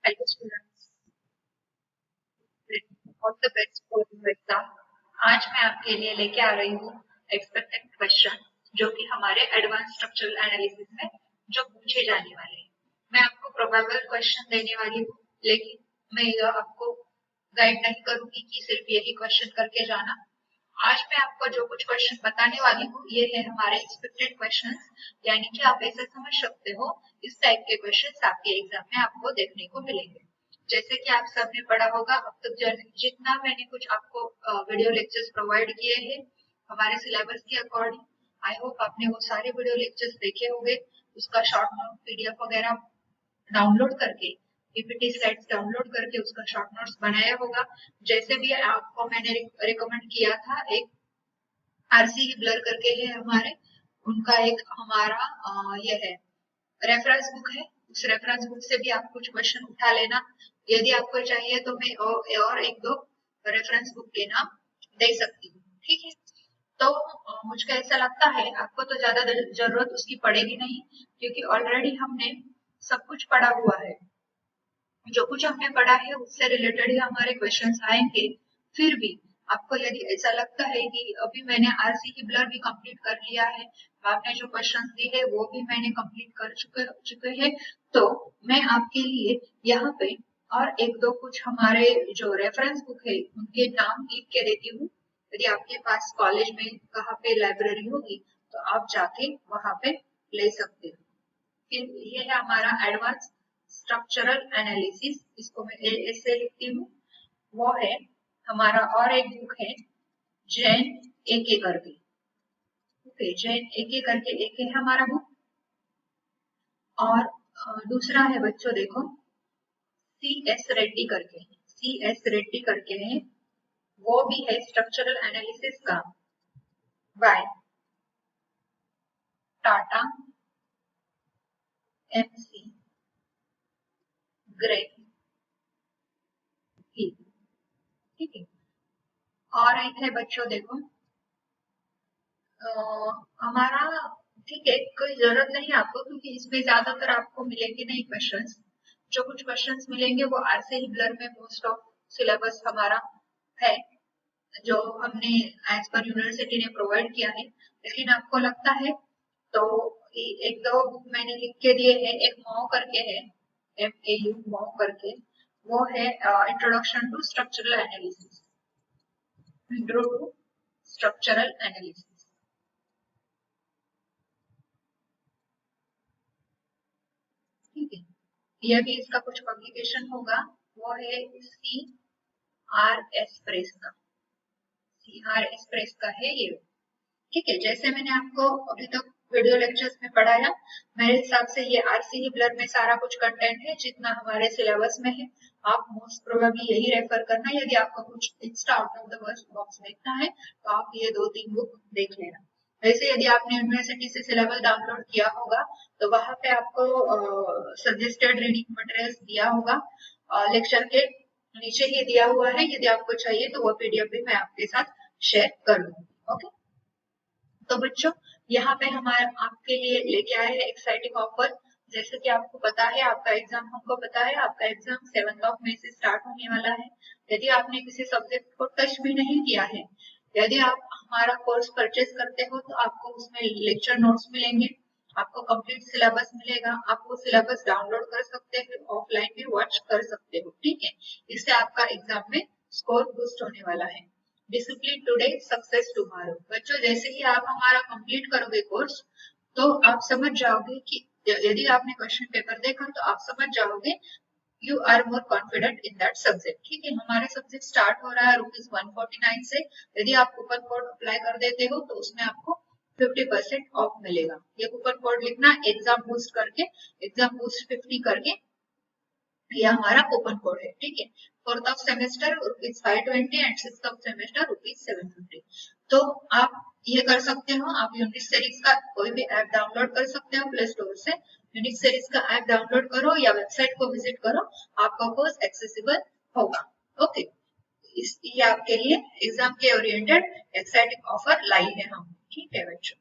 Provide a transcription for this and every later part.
Hello students, all the best for your exam. आज मैं आपके लिए लेके आ रही हूँ एक्सपेक्टेड क्वेश्चन जो कि हमारे एडवांस स्ट्रक्चरल एनालिसिस में जो पूछे जाने वाले हैं। मैं आपको प्रोबेबल क्वेश्चन देने वाली हूँ, लेकिन मैं यह आपको गाइड नहीं करूंगी कि सिर्फ यही क्वेश्चन करके जाना। आज मैं आपको जो कुछ क्वेश्चन बताने वाली हूँ ये है हमारे एक्सपेक्टेड क्वेश्चंस, यानी कि आप ऐसे समझ सकते हो इस टाइप के क्वेश्चंस आपके एग्जाम में आपको देखने को मिलेंगे। जैसे कि आप सबने पढ़ा होगा अब तक जितना मैंने कुछ आपको वीडियो लेक्चर्स प्रोवाइड किए हैं हमारे सिलेबस के अकॉर्डिंग, आई होप आपने वो सारे वीडियो लेक्चर्स देखे होंगे। उसका शॉर्ट नोट पीडीएफ वगैरह डाउनलोड करके, पीपीटी स्लाइड्स डाउनलोड करके उसका शॉर्ट नोट्स बनाया होगा। जैसे भी आपको मैंने रिकमेंड किया था, एक आरसी हिबलर करके है हमारे, उनका एक हमारा ये है रेफरेंस बुक है। उस रेफरेंस बुक से भी आप कुछ क्वेश्चन उठा लेना। यदि आपको चाहिए तो मैं और एक दो रेफरेंस बुक के नाम दे सकती हूँ, ठीक है। तो मुझको ऐसा लगता है आपको तो ज्यादा जरूरत उसकी पड़ेगी नहीं, क्योंकि ऑलरेडी हमने सब कुछ पढ़ा हुआ है। जो कुछ हमने पढ़ा है उससे रिलेटेड ही हमारे क्वेश्चंस आएंगे। फिर भी आपको यदि ऐसा लगता है कि अभी मैंने आरसी हिबलर भी कंप्लीट कर लिया है, आपने जो क्वेश्चंस दिए है वो भी मैंने कंप्लीट कर चुके हैं, तो मैं आपके लिए यहाँ पे और एक दो कुछ हमारे जो रेफरेंस बुक है उनके नाम लिख के देती हूँ। यदि आपके पास कॉलेज में कहाँ पे लाइब्रेरी होगी तो आप जाके वहां पे ले सकते हो। फिर ये है हमारा एडवांस स्ट्रक्चरल एनालिसिस, इसको मैं ऐसे लिखती हूँ। वो है हमारा, और एक बुक है जैन एके करके, ओके, जैन एके करके एक है हमारा बुक। और दूसरा है बच्चों देखो, सी एस रेड्डी करके, सी एस रेड्डी करके है, वो भी है स्ट्रक्चरल एनालिसिस का, बाय टाटा एमसी ग्रे, ठीक है। और एक है बच्चों देखो हमारा, ठीक है, कोई जरूरत नहीं आपको, क्योंकि इसमें ज्यादातर आपको मिलेंगे नहीं क्वेश्चंस। जो कुछ क्वेश्चंस मिलेंगे वो आरसी हिबलर में मोस्ट ऑफ सिलेबस हमारा है, जो हमने एज पर यूनिवर्सिटी ने प्रोवाइड किया है। लेकिन आपको लगता है तो एक दो बुक मैंने लिख के दिए हैं। एक मॉ करके है, MAU मॉ करके, वो है introduction to structural analysis, intro to structural analysis, ठीक है। यह भी इसका कुछ पब्लिकेशन होगा, वो है CRS प्रेस का, CRS प्रेस का है ये, ठीक है। जैसे मैंने आपको अभी तक वीडियो लेक्चर्स में पढ़ाया, मेरे हिसाब से ये आरसी हिबलर में सारा कुछ कंटेंट है जितना हमारे सिलेबस में है। आप मोस्ट प्रोबेबली यही रेफर करना। यदि आपको कुछ extra out of the box देखना है तो आप ये दो तीन बुक देख लेना। वैसे यदि आपने यूनिवर्सिटी से सिलेबस डाउनलोड किया होगा तो वहां पे आपको सजेस्टेड रीडिंग मटेरियल्स दिया होगा, लेक्चर के नीचे ही दिया हुआ है। यदि आपको चाहिए तो वो पीडीएफ भी मैं आपके साथ शेयर कर दूंगी, ओके। तो बच्चों यहाँ पे हमारे आपके लिए लेके आए हैं एक्साइटिंग ऑफर। जैसे कि आपको पता है आपका एग्जाम, हमको पता है आपका एग्जाम 7 मई से स्टार्ट होने वाला है। यदि आपने किसी सब्जेक्ट को टच भी नहीं किया है, यदि आप हमारा कोर्स परचेज करते हो तो आपको उसमें लेक्चर नोट्स मिलेंगे, आपको कंप्लीट सिलेबस मिलेगा, आप वो सिलेबस डाउनलोड कर सकते हो, ऑफलाइन भी वॉच कर सकते हो, ठीक है। इससे आपका एग्जाम में स्कोर बूस्ट होने वाला है। Discipline today success tomorrow. बच्चों जैसे ही आप हमारा कंप्लीट करोगे कोर्स तो आप समझ जाओगे कि यदि आपने क्वेश्चन पेपर देखा तो आप समझ जाओगे, you are more confident in that subject, ठीक है। हमारे सब्जेक्ट स्टार्ट हो रहा है ₹149 से। यदि आप कूपन कोड अप्लाई कर देते हो तो उसमें आपको 50% ऑफ मिलेगा। ये कूपन कोड लिखना, एग्जाम बूस्ट करके, एग्जाम बूस्ट 50 करके, ये हमारा कूपन कोड है, ठीक है। 4th of semester ₹520 and 6th of semester ₹750। तो आप ये कर सकते हो, आप यूनिक सीरीज का कोई भी ऐप डाउनलोड कर सकते हो प्ले स्टोर से। यूनिक सीरीज का ऐप डाउनलोड करो या वेबसाइट को विजिट करो, आपका कोर्स एक्सेसिबल होगा, ओके। ये आपके लिए एग्जाम के ओरिएंटेड एक्साइटिंग ऑफर लाई है हम, ठीक है बच्चों।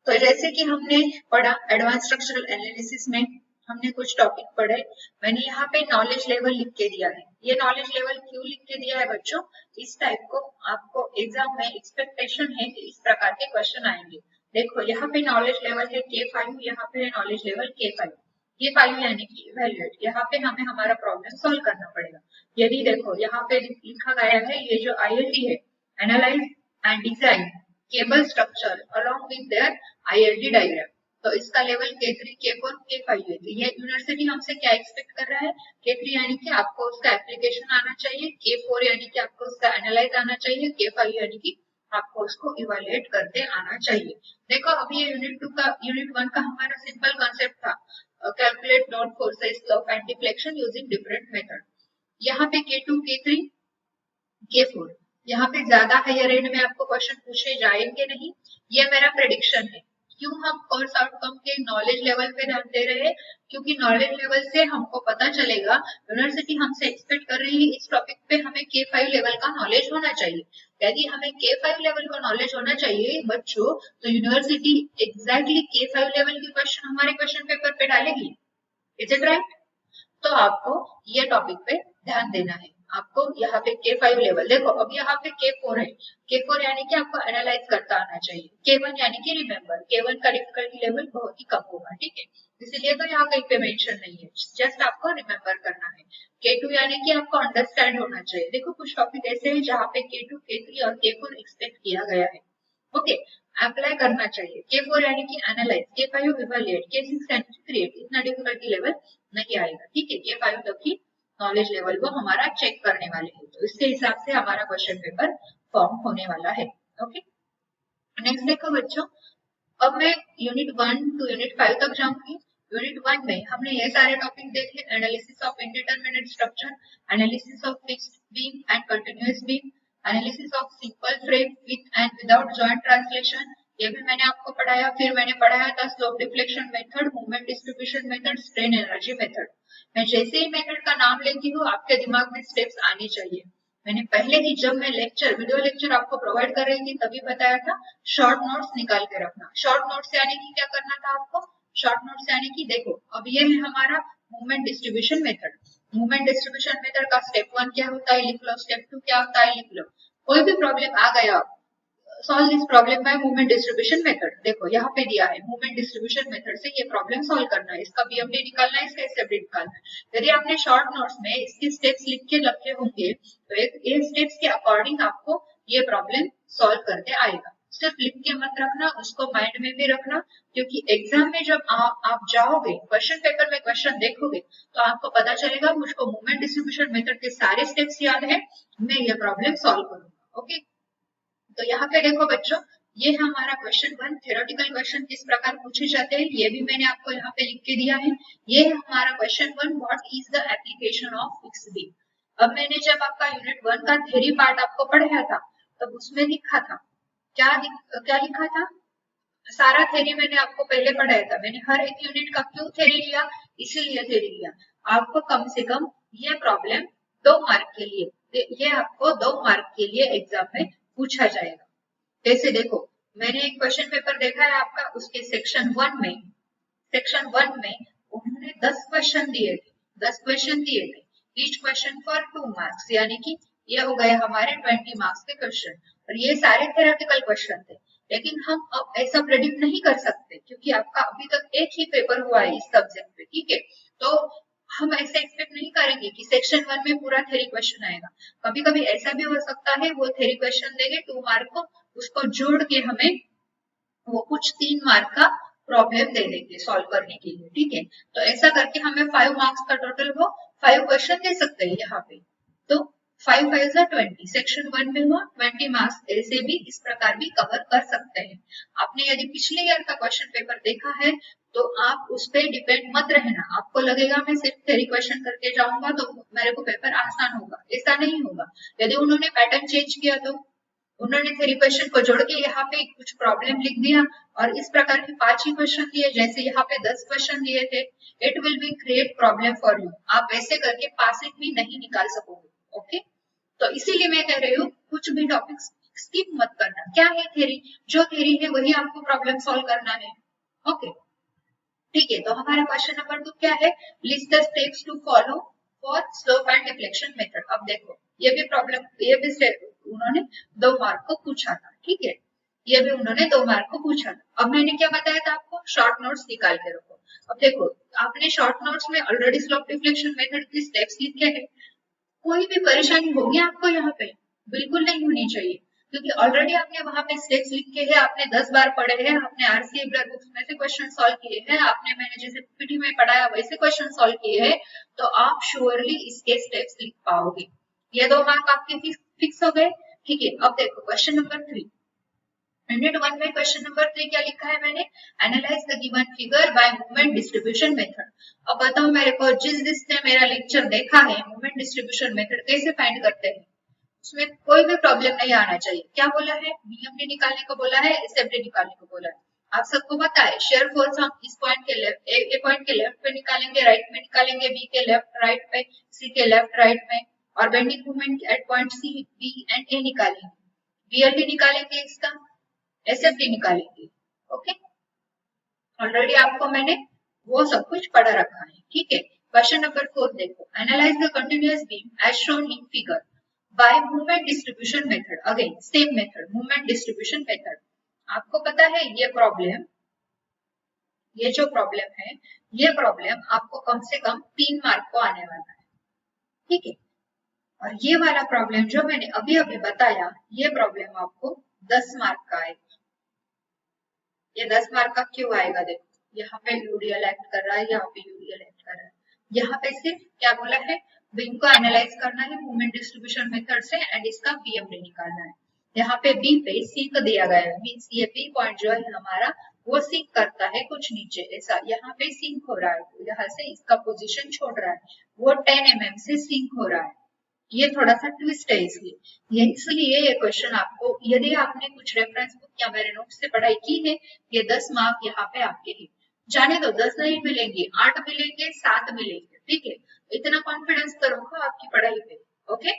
तो जैसे कि हमने पढ़ा एडवांस स्ट्रक्चरल एनालिसिस में हमने कुछ टॉपिक पढ़े, मैंने यहाँ पे नॉलेज लेवल लिख के दिया है। ये नॉलेज लेवल क्यों लिख के दिया है बच्चों? इस टाइप को आपको एग्जाम में एक्सपेक्टेशन है कि इस प्रकार के क्वेश्चन आएंगे। देखो यहाँ पे नॉलेज लेवल है K5, यहाँ पे है नॉलेज लेवल K5। K5 यानी कि इवेल्युएट, यहाँ पे हमें हमारा प्रॉब्लम सॉल्व करना पड़ेगा। यदि देखो यहाँ पे लिखा गया है, ये जो ILD है, analyse and design cable structure along with their ILD diagram, तो इसका लेवल K3, K4, K5 है। तो ये यूनिवर्सिटी हमसे क्या एक्सपेक्ट कर रहा है? K3 यानी कि आपको उसका एप्लीकेशन आना चाहिए, K4 यानी कि आपको उसका एनालाइज आना चाहिए, K5 यानी कि आपको उसको इवेल्युएट करते आना चाहिए। देखो अभी ये यूनिट 1 का हमारा सिंपल कॉन्सेप्ट था, calculate node forces slope and deflection using different method. यहाँ पे K2, K3, K4, यहाँ पे ज्यादा हायर एंड में आपको क्वेश्चन पूछे जाएंगे नहीं, ये मेरा प्रेडिक्शन है। क्यों हम कोर्स आउटकम के नॉलेज लेवल पे ध्यान दे रहे हैं? क्योंकि नॉलेज लेवल से हमको पता चलेगा यूनिवर्सिटी हमसे एक्सपेक्ट कर रही है इस टॉपिक पे हमें K5 लेवल का नॉलेज होना चाहिए। यदि हमें K5 लेवल का नॉलेज होना चाहिए बच्चों, तो यूनिवर्सिटी एग्जैक्टली K5 लेवल के क्वेश्चन हमारे क्वेश्चन पेपर पे डालेगी। Is it right? तो आपको ये टॉपिक पे ध्यान देना है। आपको यहाँ पे K5 लेवल, देखो अब यहाँ पे K4 है, K4 यानी कि आपको एनालाइज करता आना चाहिए, K1 यानी कि रिमेम्बर, K1 का डिफिकल्टी लेवल बहुत ही कम होगा, ठीक है, इसीलिए तो यहाँ कहीं पे मेंशन नहीं है, जस्ट आपको रिमेम्बर करना है। K2 यानी कि आपको अंडरस्टैंड होना चाहिए। देखो कुछ टॉपिक ऐसे हैं जहाँ पे K2, K3 और K4 एक्सपेक्ट किया गया है, ओके, अप्लाई करना चाहिए। K4 यानी कि एनालाइज, K5 इवेल्युएट, K6 यानी कि क्रिएट, इतना डिफिकल्टी लेवल नहीं आएगा, ठीक है। K5 तक की नॉलेज लेवल को हमारा चेक करने वाले हैं, तो इसके हिसाब से हमारा क्वेश्चन पेपर फॉर्म होने वाला है, ओके। नेक्स्ट देखो बच्चों, अब मैं यूनिट 1 टू यूनिट 5 तक जाऊंगी। यूनिट 1 में हमने ये सारे टॉपिक देखे, analysis of indeterminate structure, analysis of fixed beam and continuous beam, analysis of simple frame with and without joint translation, ये भी मैंने आपको पढ़ाया। फिर मैंने पढ़ाया था slope deflection method, movement distribution method, strain energy method. मैं जैसे ही मेथड का नाम लेती हूँ आपके दिमाग में स्टेप्स आने चाहिए। मैंने पहले ही जब मैं वीडियो लेक्चर आपको प्रोवाइड कर रही थी तभी बताया था, शॉर्ट नोट्स निकाल के रखना। शॉर्ट नोट्स यानी कि क्या करना था आपको? शॉर्ट नोट्स यानी कि देखो अब ये है हमारा movement distribution method. Movement distribution method का स्टेप 1 क्या होता है लिख लो, स्टेप 2 क्या होता है लिख लो। कोई भी प्रॉब्लम आ गया, solve this problem by movement distribution method. देखो यहाँ पे दिया है मूवमेंट डिस्ट्रीब्यूशन मेथड से ये प्रॉब्लम सॉल्व करना है, इसका BMD निकालना है, इसका SFD निकालना है। यदि आपने शॉर्ट नोट्स में इसके स्टेप्स लिख के रखे होंगे तो ये स्टेप्स के अकॉर्डिंग आपको ये प्रॉब्लम सॉल्व करते आएगा। सिर्फ लिख के मत रखना, उसको माइंड में भी रखना, क्योंकि एग्जाम में जब आप जाओगे क्वेश्चन पेपर में क्वेश्चन देखोगे तो आपको पता चलेगा मुझको मूवमेंट डिस्ट्रीब्यूशन मेथड के सारे स्टेप्स याद है, मैं ये प्रॉब्लम सॉल्व करूंगा, ओके। तो यहाँ पे देखो बच्चों, ये है हमारा क्वेश्चन 1, थ्योरेटिकल क्वेश्चन किस प्रकार पूछे जाते हैं ये भी मैंने आपको यहाँ पे लिख के दिया है। ये है हमारा question 1, what is the application of fixed beam. अब मैंने जब आपका यूनिट 1 का थ्योरी पार्ट आपको पढ़ाया था तब उसमें लिखा था, क्या लिखा था? सारा थ्योरी मैंने आपको पहले पढ़ाया था। मैंने हर एक यूनिट का क्यों थ्योरी लिया? इसीलिए थ्योरी लिया आपको कम से कम ये प्रॉब्लम 2 मार्क के लिए, ये आपको 2 मार्क के लिए एग्जाम में पूछा जाएगा। जैसे देखो मैंने एक क्वेश्चन पेपर देखा है आपका, उसके सेक्शन 1 में उन्होंने 10 क्वेश्चन दिए थे, 10 क्वेश्चन दिए थे, ईच क्वेश्चन फॉर 2 मार्क्स, यानी कि ये हो गए हमारे 20 मार्क्स के क्वेश्चन, और ये सारे थ्योरेटिकल क्वेश्चन थे। लेकिन हम अब ऐसा प्रेडिक्ट नहीं कर सकते क्योंकि आपका अभी तक एक ही पेपर हुआ है इस सब्जेक्ट पे, ठीक है। तो हम ऐसे एक्सपेक्ट नहीं करेंगे कि सेक्शन 1 में पूरा थ्योरी क्वेश्चन आएगा। कभी कभी ऐसा भी हो सकता है वो थ्योरी क्वेश्चन देंगे 2 मार्क को, उसको जोड़ के हमें वो कुछ 3 मार्क का प्रॉब्लम दे देंगे सॉल्व करने के लिए, ठीक है। तो ऐसा करके हमें 5 मार्क्स का टोटल वो 5 क्वेश्चन दे सकते हैं यहाँ पे। तो 5 5 20, सेक्शन 1 में हुआ 20 मार्क्स, ऐसे भी इस प्रकार भी कवर कर सकते हैं। आपने यदि पिछले ईयर का क्वेश्चन पेपर देखा है तो आप उस पर डिपेंड मत रहना। आपको लगेगा मैं सिर्फ थ्योरी क्वेश्चन करके जाऊंगा तो मेरे को पेपर आसान होगा, ऐसा नहीं होगा। यदि उन्होंने पैटर्न चेंज किया तो उन्होंने थ्योरी क्वेश्चन को जोड़ के यहाँ पे कुछ प्रॉब्लम लिख दिया और इस प्रकार के 5 ही क्वेश्चन दिए, जैसे यहाँ पे 10 क्वेश्चन दिए थे, it will be create problem for you. आप ऐसे करके पासिंग भी नहीं निकाल सकोगे, ओके। तो इसीलिए मैं कह रही हूँ कुछ भी टॉपिक स्किप मत करना। क्या है थ्योरी? जो थ्योरी है वही आपको प्रॉब्लम सॉल्व करना है, ओके, ठीक है, तो हमारा क्वेश्चन नंबर 2 क्या है? List the steps to follow for slope and deflection method. अब देखो, ये भी प्रॉब्लम, ये भी उन्होंने 2 मार्क को पूछा था। ठीक है, ये भी उन्होंने 2 मार्क को पूछा था। अब मैंने क्या बताया था आपको? शॉर्ट नोट्स निकाल के रखो। अब देखो, आपने शॉर्ट नोट्स में ऑलरेडी स्लोप डिफ्लेक्शन मेथड के स्टेप्स लिखे हैं। कोई भी परेशानी होगी आपको यहाँ पे? बिल्कुल नहीं होनी चाहिए, क्योंकि ऑलरेडी आपने वहां पे स्टेप्स लिखे हैं, आपने 10 बार पढ़े हैं, आपने आरसीए ब्लर बुक्स में से क्वेश्चन सॉल्व किए हैं, आपने मैंने जैसे पीपीटी में पढ़ाया वैसे क्वेश्चन सॉल्व किए हैं, तो आप श्योरली इसके स्टेप्स लिख पाओगे। ये 2 मार्क आपके फिक्स हो गए। ठीक है, अब देखो क्वेश्चन नंबर 3। यूनिट 1 में क्वेश्चन नंबर 3 क्या लिखा है मैंने? Analyse the given figure by movement distribution method. अब बताओ मेरे को, जिसने मेरा लेक्चर देखा है मूवमेंट डिस्ट्रीब्यूशन मेथड कैसे फाइंड करते हैं, उसमें कोई भी प्रॉब्लम नहीं आना चाहिए। क्या बोला है? बीएमडी निकालने को बोला है, एसएफडी निकालने को बोला है। आप सबको पता है शेयर फोर्स हम इस पॉइंट के लेफ्ट, ए पॉइंट के लेफ्ट पे निकालेंगे, राइट में निकालेंगे, बी के लेफ्ट राइट पे, सी के लेफ्ट राइट में, और bending movement at point C, B and A निकालेंगे। बीएलडी निकालेंगे, इसका एसएफडी निकालेंगे। ओके, ऑलरेडी आपको मैंने वो सब कुछ पढ़ा रखा है। ठीक है, क्वेश्चन नंबर 4 देखो। Analyse the continuous beam as shown in figure by movement distribution method. Again same method, movement distribution method. आपको पता है ये प्रॉब्लम, ये जो प्रॉब्लम है, ये प्रॉब्लम आपको कम से कम 3 मार्क को आने वाला है। ठीक है, और ये वाला प्रॉब्लम जो मैंने अभी अभी बताया, ये प्रॉब्लम आपको 10 मार्क का आएगा। ये 10 मार्क का क्यों आएगा? देखो, यहाँ पे यूडीएल एक्ट कर रहा है, यहाँ पे यूडीएल एक्ट कर रहा है, यहाँ पे सिर्फ क्या बोला है? बीम को एनालाइज करना है मूवमेंट डिस्ट्रीब्यूशन मेथड से एंड इसका बीएमडी निकालना है। यहाँ पे बी पे सिंक दिया गया है, मीन्स ये बी पॉइंट जो है हमारा, वो सिंक करता है कुछ नीचे ऐसा, यहाँ पे सिंक हो रहा है, तो यहाँ से इसका पोजीशन छोड़ रहा है, वो 10 mm से सिंक हो रहा है। ये थोड़ा सा ट्विस्ट है इसलिए ये क्वेश्चन आपको, यदि आपने कुछ रेफरेंस बुक या मेरे नोट्स से पढ़ाई की है, ये 10 मार्क यहाँ पे आपके हैं। जाने दो 10 नहीं मिलेंगे, 8 मिलेंगे, 7 मिलेंगे। ठीक है, इतना कॉन्फिडेंस तो रखो आपकी पढ़ाई पे। ओके,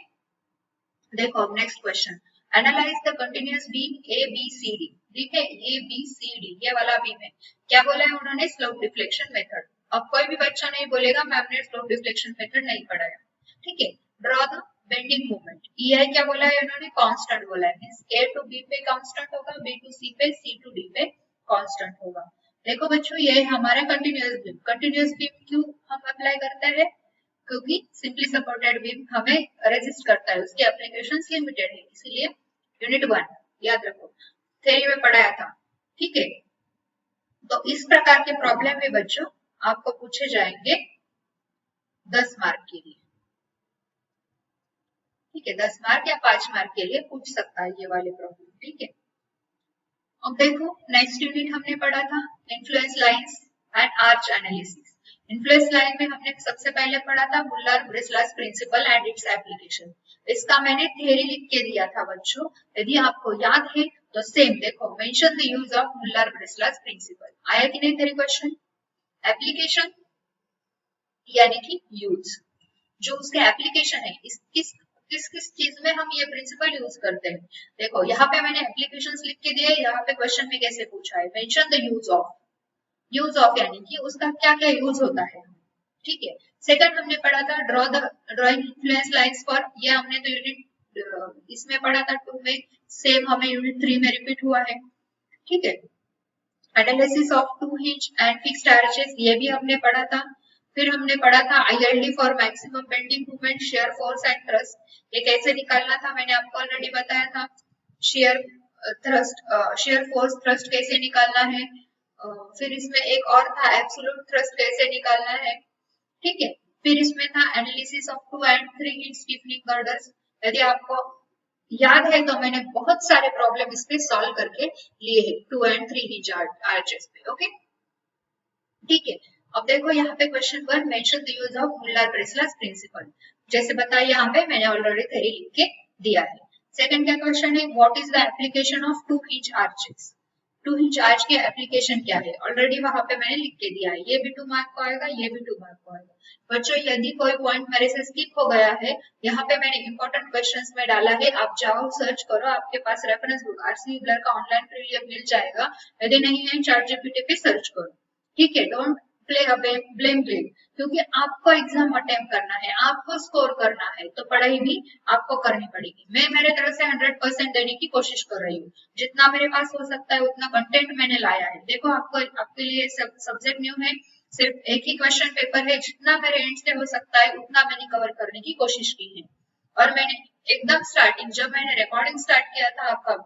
देखो अब next question. Analyse the continuous beam A B C D. ठीक है, ए बी सी डी ये वाला बीम है। क्या बोला है उन्होंने? Slope deflection method. अब कोई भी बच्चा नहीं बोलेगा मैम ने स्लोप डिफ्लेक्शन मेथड नहीं पढ़ाया। ठीक है, ड्रॉ द बेंडिंग मोमेंट। ई क्या बोला है उन्होंने? कांस्टेंट बोला है, ए टू बी पे कांस्टेंट होगा, बी टू सी पे, सी टू डी पे कांस्टेंट होगा। देखो बच्चों, ये हमारा कंटिन्यूअस बीम। कंटिन्यूअस बीम क्यों हम अप्लाई करते हैं? क्योंकि सिंपली सपोर्टेड बीम हमें रेजिस्ट करता है, उसकी एप्लीकेशंस लिमिटेड है, इसीलिए यूनिट 1 याद रखो, थ्योरी में पढ़ाया था। ठीक है, तो इस प्रकार के प्रॉब्लम में बच्चों आपको पूछे जाएंगे 10 मार्क के लिए। ठीक है, 10 मार्क या 5 मार्क के लिए पूछ सकता है ये वाले प्रॉब्लम। ठीक है, अब देखो नेक्स्ट यूनिट हमने पढ़ा था influence lines and arch analysis. Influence line में हमने सबसे पहले पढ़ा था Muller Breslau principle and its application. इसका मैंने थ्योरी लिख के दिया था बच्चों, यदि आपको याद है तो सेम देखो, mention the use of Muller Breslau principle. आया कि नहीं थ्योरी क्वेश्चन? एप्लीकेशन यानी कि यूज, जो उसके एप्लीकेशन है, किस किस चीज में हम ये प्रिंसिपल यूज करते हैं। देखो यहाँ पे मैंने एप्लीकेशंस लिख के दिए, यहाँ पे क्वेश्चन में कैसे पूछा है, मेंशन द यूज ऑफ यानी कि उसका क्या क्या यूज होता है। ठीक है, सेकंड हमने पढ़ा था ड्रॉइंग इन्फ्लुएंस लाइंस फॉर, ये हमने तो यूनिट इसमें पढ़ा था 2 में, सेम हमें यूनिट 3 में रिपीट हुआ है। ठीक है, analysis of 2 hinge and fixed arches, ये भी हमने पढ़ा था। फिर हमने पढ़ा था ILD for maximum bending movement, share force and thrust, ये कैसे निकालना था मैंने आपको ऑलरेडी बताया था। Share thrust, shear force thrust कैसे निकालना है। फिर इसमें एक और था एब्सोल्यूट थ्रस्ट कैसे निकालना है। ठीक है, फिर इसमें था analysis of 2 and 3 hinge stiffening girders. यदि आपको याद है तो मैंने बहुत सारे प्रॉब्लम इस पे सॉल्व करके लिए हैं 2 एंड 3 हिंज आर्चेस पे। ओके, ठीक है, अब देखो यहाँ पे question 1, mention the use of Muller Breslau principle. जैसे बताया यहाँ पे मैंने ऑलरेडी थ्योरी लिख के दिया है। सेकंड क्या क्वेश्चन है, what is the application of 2 hinge arches. 2 hinge arch की एप्लीकेशन क्या है, ऑलरेडी वहां पे मैंने लिख के दिया है। ये भी 2 मार्क को आएगा, ये भी 2 मार्क को आएगा। बच्चों यदि कोई पॉइंट मेरे से स्किप हो गया है, यहाँ पे मैंने इंपॉर्टेंट क्वेश्चंस में डाला है, आप जाओ सर्च करो, आपके पास रेफरेंस बुक आरसीई ब्लर का ऑनलाइन पीडीएफ मिल जाएगा। यदि नहीं है चैट जीपीटी पे सर्च करो। ठीक है, don't play a blame game, क्योंकि आपको एग्जाम अटेम्प्ट करना है, आपको स्कोर करना है, तो पढ़ाई भी आपको करनी पड़ेगी। मैं मेरे तरफ से 100% देने की कोशिश कर रही हूँ, जितना मेरे पास हो सकता है उतना कंटेंट मैंने लाया है। देखो आपको आपके लिए सब्जेक्ट न्यू है, सिर्फ एक ही क्वेश्चन पेपर है, जितना मेरे एंड से हो सकता है उतना मैंने कवर करने की कोशिश की है। और मैंने एकदम स्टार्टिंग जब मैंने रिकॉर्डिंग स्टार्ट किया था, आपका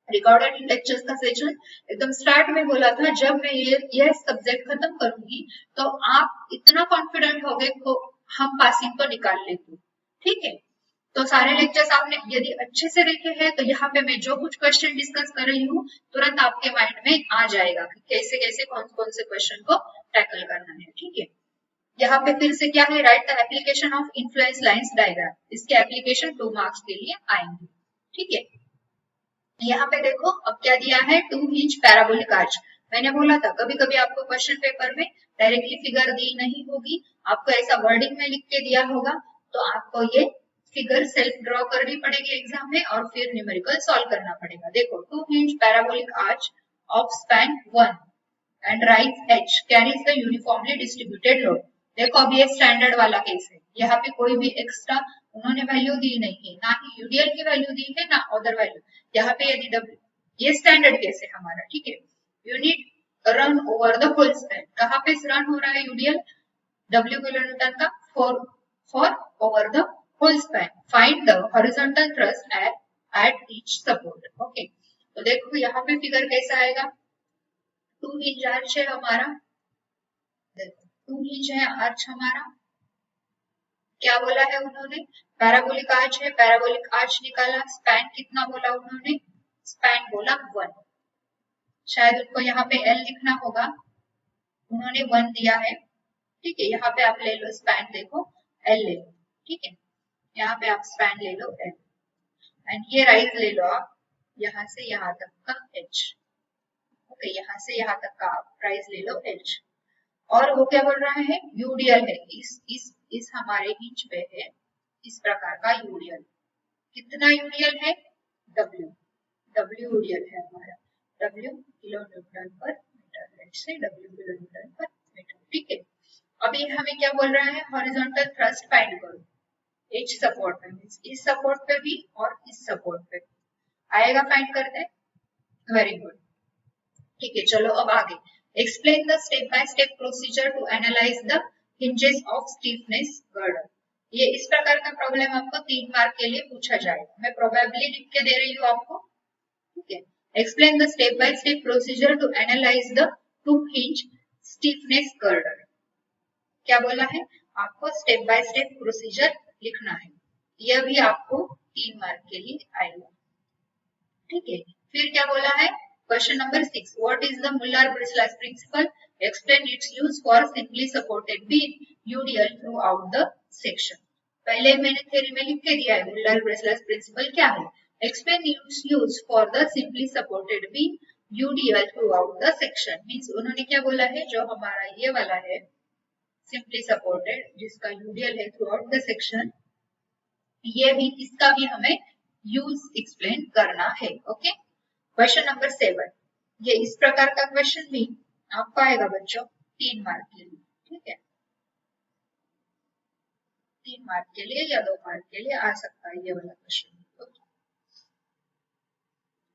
रिकॉर्डेड लेक्चर्स का सेशन एकदम स्टार्ट में बोला था, जब मैं ये सब्जेक्ट खत्म करूंगी तो आप इतना कॉन्फिडेंट हो गए को हम पासिंग तो निकाल लेंगे। ठीक है, तो सारे लेक्चर्स आपने यदि अच्छे से देखे हैं तो यहाँ पे मैं जो कुछ क्वेश्चन डिस्कस कर रही हूँ तुरंत आपके माइंड में आ जाएगा कि कैसे कैसे कौन कौन से क्वेश्चन को टैकल करना है। ठीक है, यहाँ पे फिर से क्या है, right the application of influence lines diagram, इसके एप्लीकेशन 2 मार्क्स के लिए आएंगे। ठीक है, यहाँ पे देखो अब क्या दिया है, 2 इंच पैराबोलिक आर्च। मैंने बोला था कभी कभी आपको क्वेश्चन पेपर में डायरेक्टली फिगर दी नहीं होगी, आपको ऐसा वर्डिंग में लिख के दिया होगा, तो आपको ये फिगर सेल्फ ड्रॉ करनी पड़ेगी एग्जाम में और फिर न्यूमेरिकल सॉल्व करना पड़ेगा। देखो 2 hinge parabolic arch of span 1 and rise h carries the uniformly distributed load. देखो अब ये स्टैंडर्ड वाला केस है, यहाँ पे कोई भी एक्स्ट्रा उन्होंने वैल्यू दी नहीं है, ना ही यूडीएल की वैल्यू दी है ना अदर वैल्यू। यहाँ पे यदि W, ये स्टैंडर्ड केस है हमारा। ठीक है, unit run over the full span, कहाँ पे रन हो रहा है यूडीएल, W किलोन्यूटन का for over the full span, find the horizontal thrust at each support. Okay, तो देखो यहाँ पे फिगर कैसा आएगा, 2 इंच आर्च है हमारा, देखो 2 इंच है आर्च हमारा। क्या बोला है उन्होंने, पैराबोलिक आर्च है, पैराबोलिक आर्च निकाला, स्पैन कितना बोला उन्होंने, स्पैन बोला 1, शायद उनको यहाँ पे L लिखना होगा, उन्होंने 1 दिया है। ठीक है, यहाँ पे आप ले लो स्पैन, देखो L ले लो। ठीक है, यहाँ पे आप स्पैन ले लो L, एंड ये राइज ले लो आप यहाँ से यहाँ तक का H। ओके, यहाँ से यहाँ तक का आप राइज ले लो H। और वो क्या बोल रहा है, यूडीएल है, इस हमारे इंच पे है इस प्रकार का यूडीएल। कितना यूडीएल है, W यूडीएल है हमारा, W किलो न्यूटन पर मीटर, लेट से W किलो न्यूटन पर मीटर। ठीक है, अभी हमें क्या बोल रहा है, हॉरिजॉन्टल थ्रस्ट फाइंड करो H सपोर्ट पे, मींस इस सपोर्ट पे भी और इस सपोर्ट पे आएगा, फाइंड करते हैं। Very good. ठीक है, चलो अब आगे, explain the step by step procedure to analyse the hinges of stiffness girder. ये इस प्रकार का प्रॉब्लम आपको 3 मार्क के लिए पूछा जाएगा, मैं प्रोबेबली लिख के दे रही हूँ आपको। ठीक है, explain the step by step procedure to analyse the 2 hinge stiffness girder. क्या बोला है, आपको स्टेप बाय स्टेप प्रोसीजर लिखना है, यह भी आपको 3 मार्क के लिए आएगा। ठीक है, फिर क्या बोला है, question number 6, what is the Muller Breslau principle, explain its use for simply supported beam UDL throughout the section. पहले मैंने थ्योरी में लिख के दिया है मुल्लर-ब्रिस्लास प्रिंसिपल क्या है, explain its use for the simply supported beam UDL throughout the section. Means उन्होंने क्या बोला है, जो हमारा ये वाला है सिंपली सपोर्टेड जिसका यूडीएल है थ्रू आउट द सेक्शन, ये भी इसका भी हमें यूज एक्सप्लेन करना है। ओके, क्वेश्चन नंबर 7, ये इस प्रकार का क्वेश्चन भी आपको आएगा बच्चों 3 मार्क के लिए। ठीक है, 3 मार्क के लिए या 2 मार्क के लिए आ सकता है ये वाला क्वेश्चन।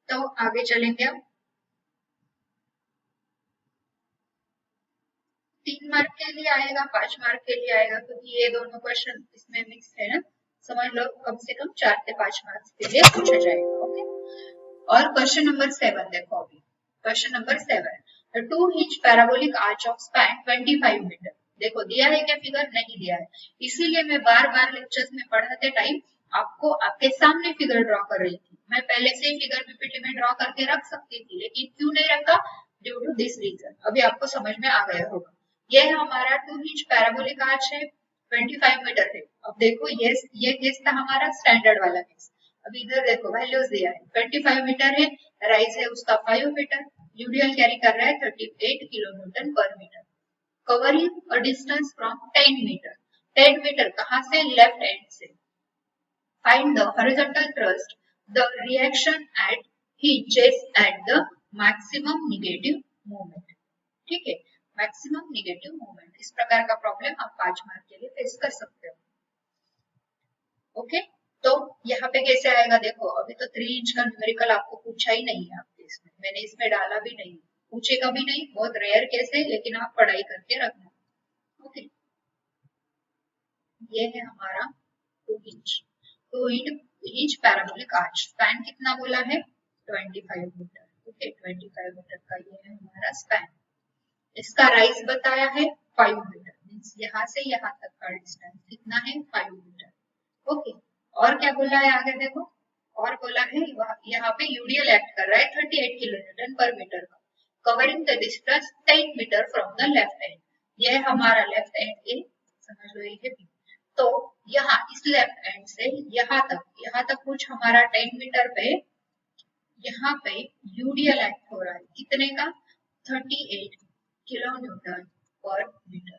तो आगे चलेंगे अब, 3 मार्क के लिए आएगा, 5 मार्क के लिए आएगा, क्योंकि ये दोनों क्वेश्चन इसमें मिक्स है ना, समझ लो कम से कम 4 से 5 मार्क्स के लिए पूछा जाएगा। ओके, और क्वेश्चन नंबर 7 देखो, अभी question number 7, the 2 hinge parabolic arch of span 25 metre. देखो दिया है क्या फिगर, नहीं दिया है, इसीलिए मैं बार बार लेक्चर्स में पढ़ाते टाइम आपको आपके सामने फिगर ड्रॉ कर रही थी। मैं पहले से ही फिगर पीपीटी में ड्रॉ करके रख सकती थी, लेकिन क्यों नहीं रखा, ड्यू टू दिस रीजन। अभी आपको समझ में आ गया होगा, यह हमारा 2 इंच पैराबोलिक आर्च है, 25 मीटर है। अब देखो ये केस था हमारा स्टैंडर्ड वाला केस। अब इधर देखो वैल्यूज दिया है, 25 मीटर है, राइज है उसका 5 मीटर, यूडीएल कैरी कर रहा है 38 किलो न्यूटन पर metre, covering a distance from 10 metre. 10 metre कहाँ से, लेफ्ट एंड से। Find the horizontal thrust, the reaction at hinges at the maximum negative moment. ठीक है, मैक्सिमम निगेटिव मोमेंट। इस प्रकार का प्रॉब्लम आप 5 मार्क के लिए फेस कर सकते हो। ओके, तो यहाँ पे कैसे आएगा देखो, अभी तो 3 इंच का न्यूमेरिकल आपको पूछा ही नहीं है आपके इसमें, मैंने इसमें डाला भी नहीं, पूछेगा भी नहीं, बहुत रेयर केस है, लेकिन आप पढ़ाई करके रखना। ओके, ये है हमारा 2 inch 2 hinge parabolic arch. Span कितना बोला है 25 मीटर। ओके, 25 मीटर का ये है हमारा स्पैन। इसका राइज बताया है 5 मीटर, मीन्स यहाँ से यहाँ तक का डिस्टेंस कितना है 5 मीटर। ओके, और क्या बोला है आगे देखो, और बोला है यहाँ पे यूडीएल एक्ट कर रहा है 38 किलोन्यूटन पर मीटर का, covering the distance 10 metre from the left end. यह हमारा लेफ्ट एंड ए, समझ लो ये है। तो यहाँ इस लेफ्ट एंड से यहाँ तक कुछ हमारा 10 मीटर पे, यहाँ पे यूडीएल एक्ट हो रहा है कितने का 38 किलोन्यूटन पर मीटर।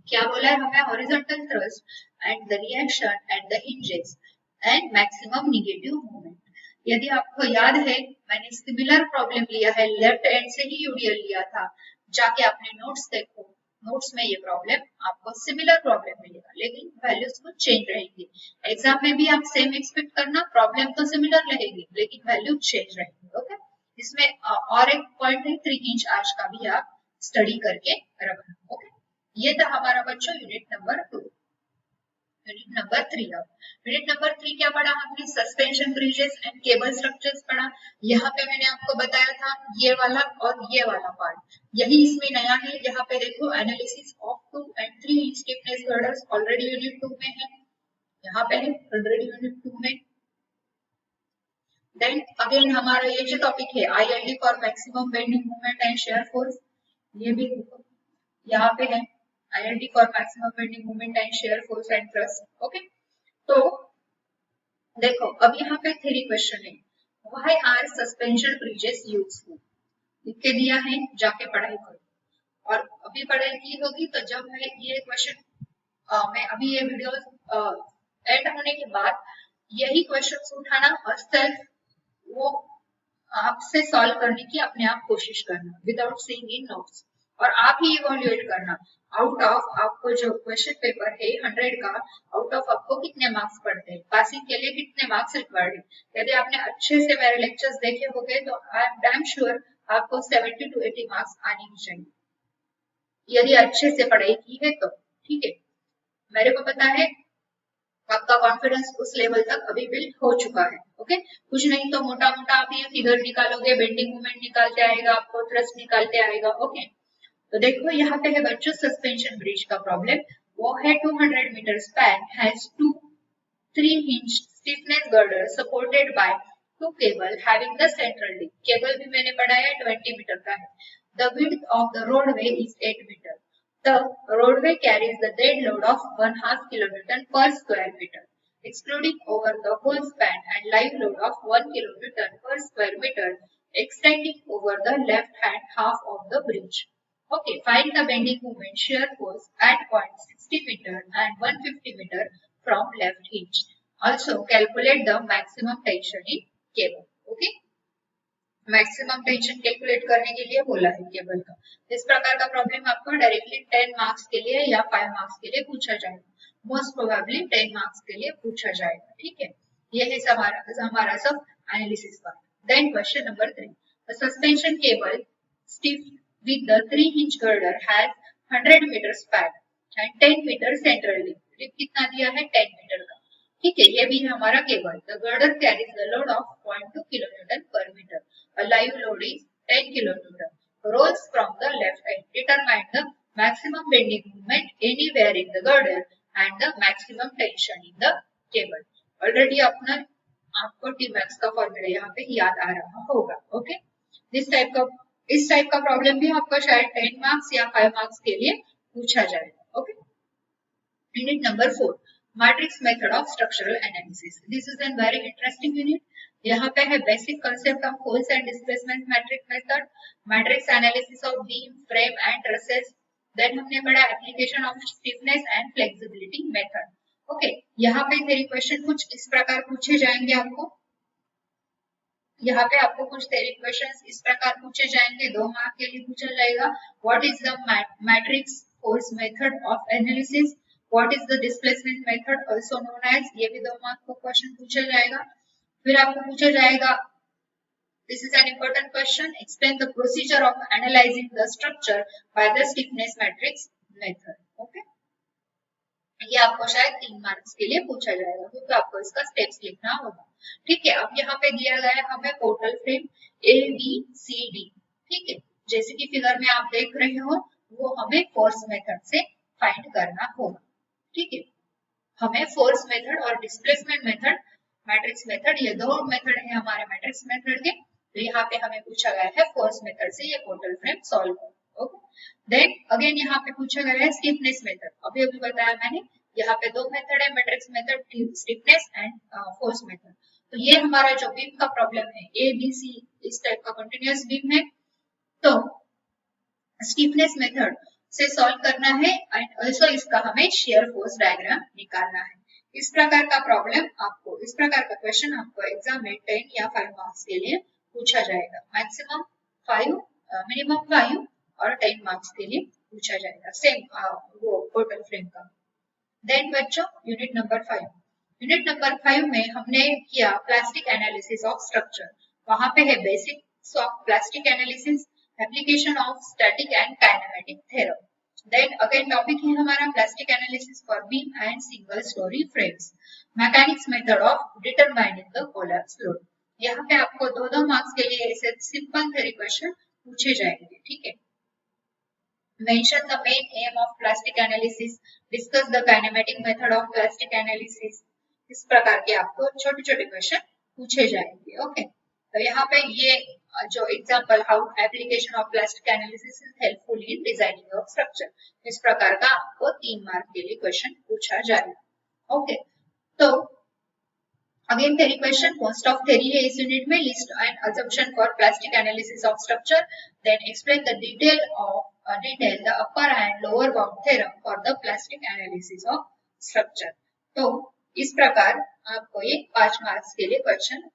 क्या बोला है हमें, horizontal thrust and the reaction at the hinges and maximum negative moment. यदि आपको याद है मैंने सिमिलर प्रॉब्लम लिया है, लेफ्ट एंड से ही यूडीएल लिया था, जाके अपने नोट्स देखो, नोट्स में ये प्रॉब्लम आपको सिमिलर प्रॉब्लम मिलेगा, लेकिन वैल्यूज कुछ चेंज रहेंगी। एग्जाम में भी आप सेम एक्सपेक्ट करना, प्रॉब्लम तो सिमिलर रहेगी लेकिन वैल्यू चेंज रहेगी। ओके, इसमें और एक पॉइंट है 3 इंच आर्च का भी आप स्टडी करके रखना। ओके, ये था हमारा बच्चों यूनिट नंबर 2। यूनिट नंबर 3 अब यूनिट नंबर 3 क्या पढ़ा हमने, suspension bridges and cable structures पढ़ा। यहाँ पे मैंने आपको बताया था ये वाला और ये वाला पार्ट, यही इसमें नया है। यहाँ पे देखो analysis of 2 and 3 hinge stiffness girders already unit 2 में है, यहाँ पे है ऑलरेडी यूनिट 2 में। देन अगेन हमारा ये जो टॉपिक है ILD for maximum bending moment and shear force, ये भी देखो यहाँ पे है ILD for maximum bending moment and shear force and thrust. Okay, तो देखो अब यहाँ पे 3 क्वेश्चन है, why are suspension bridges useful, लिख के दिया है, जाके पढ़ाई करो। और अभी पढ़ाई की होगी तो जब मैं ये क्वेश्चन मैं अभी ये वीडियो एंड होने के बाद यही क्वेश्चन उठाना और सेल्फ वो आपसे सॉल्व करने की अपने आप कोशिश करना विदाउट सीइंग इन नोट्स, और आप ही इवैल्यूएट करना आउट ऑफ आपको जो क्वेश्चन पेपर है 100 का, आउट ऑफ आपको कितने मार्क्स पड़ते हैं, पासिंग के लिए कितने मार्क्स रिक्वायर्ड है। यदि आपने अच्छे से मेरे लेक्चर्स देखे होंगे तो आई एम डैम श्योर आपको 70 to 80 मार्क्स आने ही चाहिए, यदि अच्छे से पढ़ाई की है तो। ठीक है, मेरे को पता है आपका कॉन्फिडेंस उस लेवल तक अभी बिल्ड हो चुका है। ओके, कुछ नहीं तो मोटा मोटा आप ये फिगर निकालोगे, बेंडिंग मोमेंट निकालते आएगा, आपको थ्रस्ट निकालते आएगा। ओके, तो देखो यहाँ पे है बच्चों सस्पेंशन ब्रिज का प्रॉब्लम, वो है 200 metre span has 3 hinge stiffness girder supported by 2 cable having the central link. Cable भी मैंने पढ़ाया 20 मीटर का है। The width of the roadway is 8 metre. The roadway carries the dead load of 1/2 kilonewton per square meter, excluding over the whole span and live load of 1 kilonewton per square meter, extending over the left-hand half of the bridge. Okay, find the bending moment shear force at point 60 meter and 150 meter from left hinge. Also, calculate the maximum tension in cable. Okay. Maximum tension calculate करने के लिए बोला है cable का। इस प्रकार का problem आपको डायरेक्टली 10 मार्क्स के लिए या 5 मार्क्स के लिए पूछा जाएगा, मोस्ट प्रोबेबली 10 मार्क्स के लिए पूछा जाएगा। ठीक है, ये है हमारा सब analysis part. Then question number 3, the suspension cable stiff with the 3 hinge girder has 100 metre span and 10 metre central link. कितना दिया है 10 मीटर का। ठीक है, ये भी है हमारा cable. The girder carries the load of 0.2 kilonewton पर metre. A live load is 10 kilonewton. Rolls from the left end. Determine the maximum bending moment anywhere in the girder and the maximum tension in the cable. Already आपको Tmax का formula यहाँ पे याद आ रहा होगा। Okay, इस type का problem भी आपको शायद 10 मार्क्स या 5 मार्क्स के लिए पूछा जाएगा। Okay, unit number 4, matrix method of structural analysis. This is an very interesting unit. यहाँ पे है basic concept of force and displacement matrix method, matrix analysis of beam, frame and trusses. Then हमने पढ़ा application of stiffness and flexibility method. Okay, यहाँ पे मेरी question कुछ इस प्रकार पूछे जाएंगे आपको यहाँ पे आपको कुछ थ्योरी क्वेश्चंस इस प्रकार पूछे जाएंगे, 2 मार्क के लिए पूछा जाएगा। What is the matrix force method of analysis, what is the displacement method also known as, ये भी 2 मार्क का क्वेश्चन पूछा जाएगा। फिर आपको पूछा जाएगा, this is an important question, explain the procedure of analyzing the structure by the stiffness matrix method. Okay, ये आपको शायद 3 मार्क्स के लिए पूछा जाएगा क्योंकि आपको इसका स्टेप्स लिखना होगा। ठीक है, अब यहाँ पे दिया गया है हमें portal frame A B C D. ठीक है, जैसे कि फिगर में आप देख रहे हो वो हमें फोर्स मेथड से फाइंड करना होगा। ठीक है, हमें फोर्स मेथड और डिस्प्लेसमेंट मेथड, मैट्रिक्स मेथड, ये 2 मेथड है हमारे मैट्रिक्स मेथड के। तो यहाँ पे हमें पूछा गया है फोर्स मेथड से ये पोर्टल फ्रेम सॉल्व करो। ओके, देन अगेन यहाँ पे पूछा गया है स्टिफनेस मेथड। अभी अभी बताया मैंने, यहाँ पे 2 मेथड है, matrix method, stiffness and force method. तो ये हमारा जो बीम का प्रॉब्लम है, ए बी सी इस टाइप का कंटिन्यूअस बीम है, तो स्टिफनेस मेथड से सॉल्व करना है एंड ऑल्सो इसका हमें शेयर फोर्स डायग्राम निकालना है। इस प्रकार का प्रॉब्लम आपको, इस प्रकार का क्वेश्चन आपको एग्जाम में 10 या 5 मार्क्स के लिए पूछा जाएगा। मैक्सिमम 5, मिनिमम 5 और 10 मार्क्स के लिए पूछा जाएगा, सेम वो पोर्टल फ्रेम का। देन बच्चों यूनिट नंबर 5, यूनिट नंबर 5 में हमने किया प्लास्टिक एनालिसिस ऑफ स्ट्रक्चर। वहां पे है basics of plastic analysis, application of static and kinematic theorem. Then again topic है हमारा plastic analysis for beam and single storey frames, mechanics method of determining the collapse load. यहाँ पे आपको 2-2 marks के लिए ऐसे सिंपल थ्योरी क्वेश्चन पूछे जाएंगे। ठीक है, mention the main aim of plastic analysis, discuss the kinematic method of plastic analysis। इस प्रकार के आपको छोटे छोटे क्वेश्चन पूछे जाएंगे। ओके, तो यहाँ पे ये जो example, how application of plastic analysis is helpful in designing of structure, इस प्रकार का आपको 3 मार्क के लिए क्वेश्चन पूछा जाएगा। ओके, तो again theory question, most of theory है इस यूनिट में, list and assumption for plastic analysis of structure, then explain the detail the upper and lower bound theorem for the plastic analysis of structure। तो इस प्रकार आपको ये 5 marks के लिए क्वेश्चन,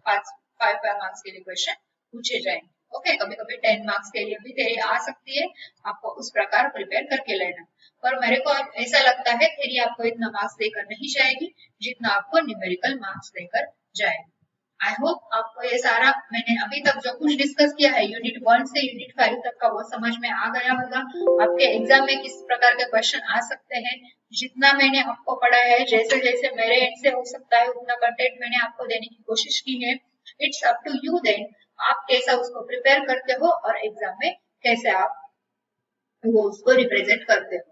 5 मार्क्स के लिए क्वेश्चन पूछे जाएंगे। ओके, कभी कभी 10 मार्क्स के लिए भी theory आ सकती है, आपको उस प्रकार प्रिपेयर करके लेना। पर मेरे को ऐसा लगता है थ्योरी आपको इतना मार्क्स देकर नहीं जाएगी जितना आपको न्यूमेरिकल मार्क्स देकर जाएगी। आई होप आपको ये सारा मैंने अभी तक जो कुछ डिस्कस किया है यूनिट 1 से यूनिट 5 तक का वो समझ में आ गया होगा। आपके एग्जाम में किस प्रकार के क्वेश्चन आ सकते हैं, जितना मैंने आपको पढ़ा है, जैसे जैसे मेरे एंड से हो सकता है उतना कंटेंट मैंने आपको देने की कोशिश की है। It's up to you then, आप कैसा उसको प्रिपेयर करते हो और एग्जाम में कैसे आप वो उसको रिप्रेजेंट करते हो,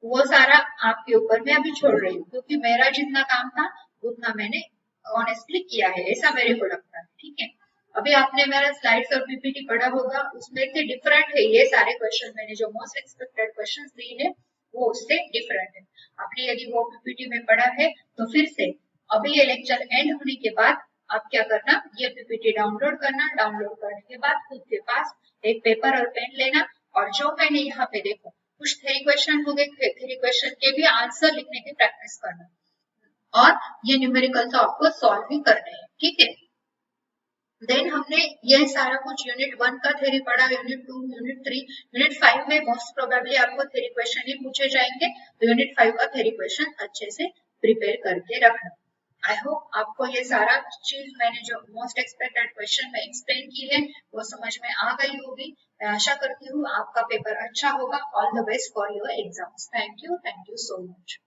वो सारा आपके ऊपर मैं अभी छोड़ रही हूँ क्योंकि मेरा जितना काम था उतना मैंने ऑनेस्टली किया है, ऐसा मेरे को लगता है। ठीक है, अभी आपने मेरा स्लाइड्स और पीपीटी पढ़ा होगा, उसमें से डिफरेंट है ये सारे क्वेश्चन, मैंने जो मोस्ट एक्सपेक्टेड क्वेश्चन दिए हैं वो उससे डिफरेंट है। आपने यदि वो पीपीटी में पढ़ा है तो फिर से अभी ये लेक्चर एंड होने के बाद आप क्या करना, ये पीपीटी डाउनलोड करना, डाउनलोड करने के बाद खुद के पास एक पेपर और पेन लेना और जो मैंने यहाँ पे देखो कुछ थ्योरी क्वेश्चन हो गए, थ्योरी क्वेश्चन के भी आंसर लिखने की प्रैक्टिस करना और ये न्यूमेरिकल तो आपको सॉल्व ही करने हैं। ठीक है, देन हमने ये सारा कुछ यूनिट 1 का थ्योरी पढ़ा, यूनिट 2, यूनिट 3, यूनिट 5 में मोस्ट प्रोबेबली आपको थ्योरी क्वेश्चन ही पूछे जाएंगे, तो यूनिट 5 का थ्योरी क्वेश्चन अच्छे से प्रिपेयर करके रखना। आई होप आपको ये सारा चीज मैंने जो मोस्ट एक्सपेक्टेड क्वेश्चन में एक्सप्लेन की है वो समझ में आ गई होगी। मैं आशा करती हूँ आपका पेपर अच्छा होगा। All the best for your exams. Thank you so much.